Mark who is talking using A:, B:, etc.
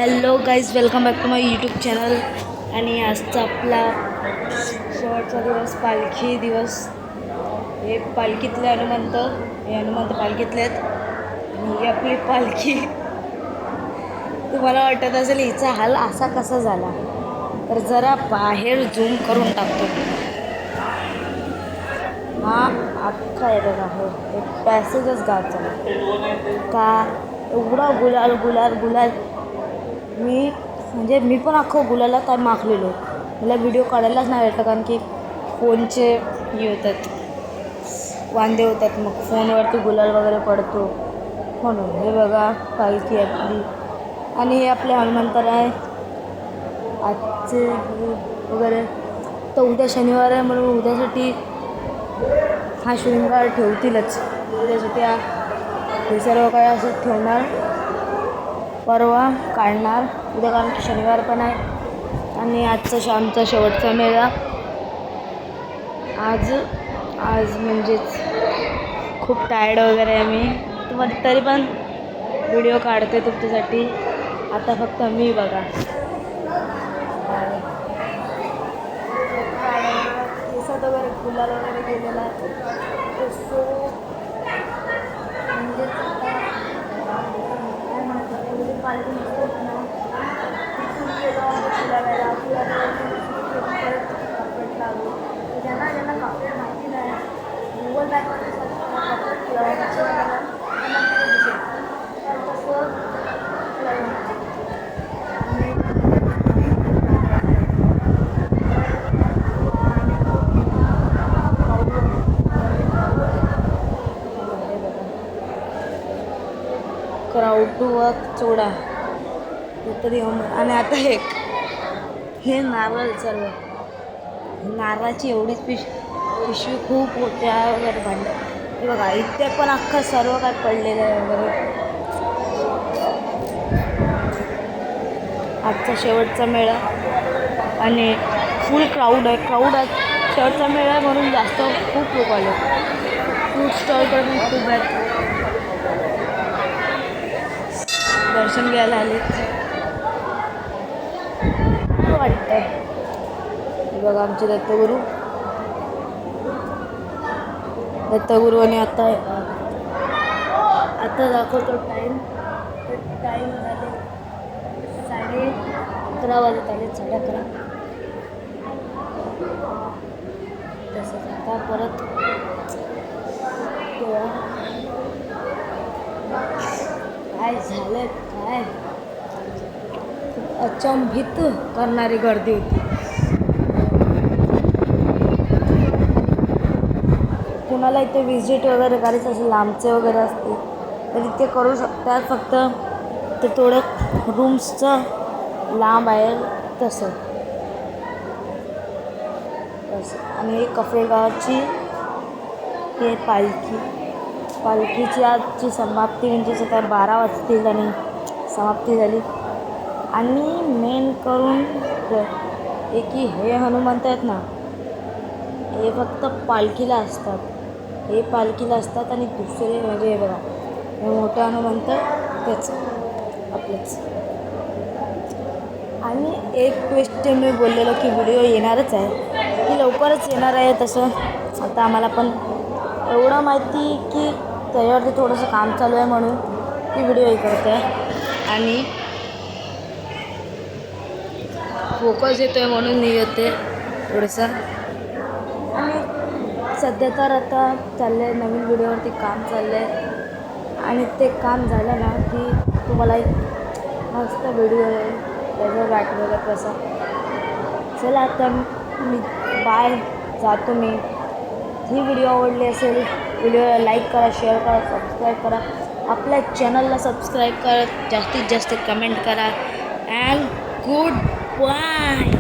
A: Hello guys, welcome back to my YouTube channel. आणि आजचा आपला शेवटचा दिवस, पालखी दिवस. हे पालखीतले हनुमंत पालखीतले आहेत. आणि ही आपली पालखी. तुम्हाला वाटत असेल हिचा हाल असा कसा झाला, तर जरा बाहेर झूम करून टाकतो. हा अख्खा आहे बघा, हो एक पॅसेजच गाव झाला का. एवढा गुलाल गुलाल गुलाल. मी पण अख्खं गुलाला काय माखलेलो. मला व्हिडिओ काढायलाच नाही भेटलं, कारण की फोनचे हे होतात, वांदे होतात, मग फोनवरती गुलाल वगैरे पडतो म्हणून. हे बघा पालखी आपली. आणि हे आपले हनुमंतराय आजचे वगैरे. तर उद्या शनिवार आहे म्हणून उद्यासाठी हा शृंगार ठेवतीलच. उद्यासाठी हे सर्व काय असं ठेवणार, परवा काढणार उद्या, कारण की शनिवार पण आहे. आणि आमचा शेवटचा मेळा आज म्हणजेच खूप टायर्ड वगैरे आहे मी, तरी पण व्हिडिओ काढते तुमच्यासाठी. आता फक्त मी बघा केसात वगैरे गुलाल वगैरे गेलेला आहे. म्हणजेच काय म्हणतात, पालखी नसतात ना, तिथून गेलं फुलायला परत कापड लागू. ज्यांना कापड माहिती नाही, गुगल मॅपवरती सर्च करा क्राऊड व चोडा तरी. आणि आता हे नारळ, सर्व नारळाची एवढीच पिशवी खूप होत्या वगैरे भांड्या. हे बघा इथे पण अख्खं सर्व काय पडलेलं आहे वगैरे. आजचा शेवटचा मेळा आणि फुल क्राऊड आहे. शेवटचा मेळा आहे म्हणून जास्त खूप लोक आले. फ्रूट स्टॉल तर पण खूप आहेत, दर्शन घ्यायला आले वाटतं. बघा आमचे दत्तगुरू. आणि आता दाखवतो टाईम झाले 11:30 वाजत आले, 11:30. तसंच आता परत काय झालं, काय अचंबित करणारी गर्दी होती. कुणाला इथे व्हिजिट वगैरे करायचं असेल, लांबचे वगैरे असतील तर इथे करू शकतात. फक्त ते थोडं रूम्सचं लांब आहे तसं. आणि हे कफरेगावची हे पालखीची आजची समाप्ती, म्हणजे काय 12 वाजतील आणि समाप्ती झाली. आणि मेन करून की हे हनुमंत आहेत ना, हे फक्त पालखीला असतात. आणि दुसरे म्हणजे हे बघा, हे मोठं हनुमंत तेच आपलंच. आणि एक क्वेश्चन मी बोललेलो की व्हिडिओ येणारच आहे, की लवकरच येणार आहे. तसं आता आम्हाला पण एवढं माहिती की त्याच्यावरती थोडंसं काम चालू आहे म्हणून ती व्हिडिओ करते. आणि फोकस येतो आहे म्हणून मी येते थोडंसं. आणि सध्या तर आता चाललं आहे, नवीन व्हिडिओवरती काम चाललं आहे. आणि ते काम झालं ना की तुम्हाला एक मस्त व्हिडिओ येईल, त्याचं वाटलेलं कसं. चला आता मी बाय, जातो मी. ही व्हिडिओ आवडली असेल, व्हिडिओला लाईक करा, शेअर करा, सबस्क्राईब करा. आपल्या चॅनलला सबस्क्राईब करा, जास्तीत जास्त कमेंट करा. And good bye.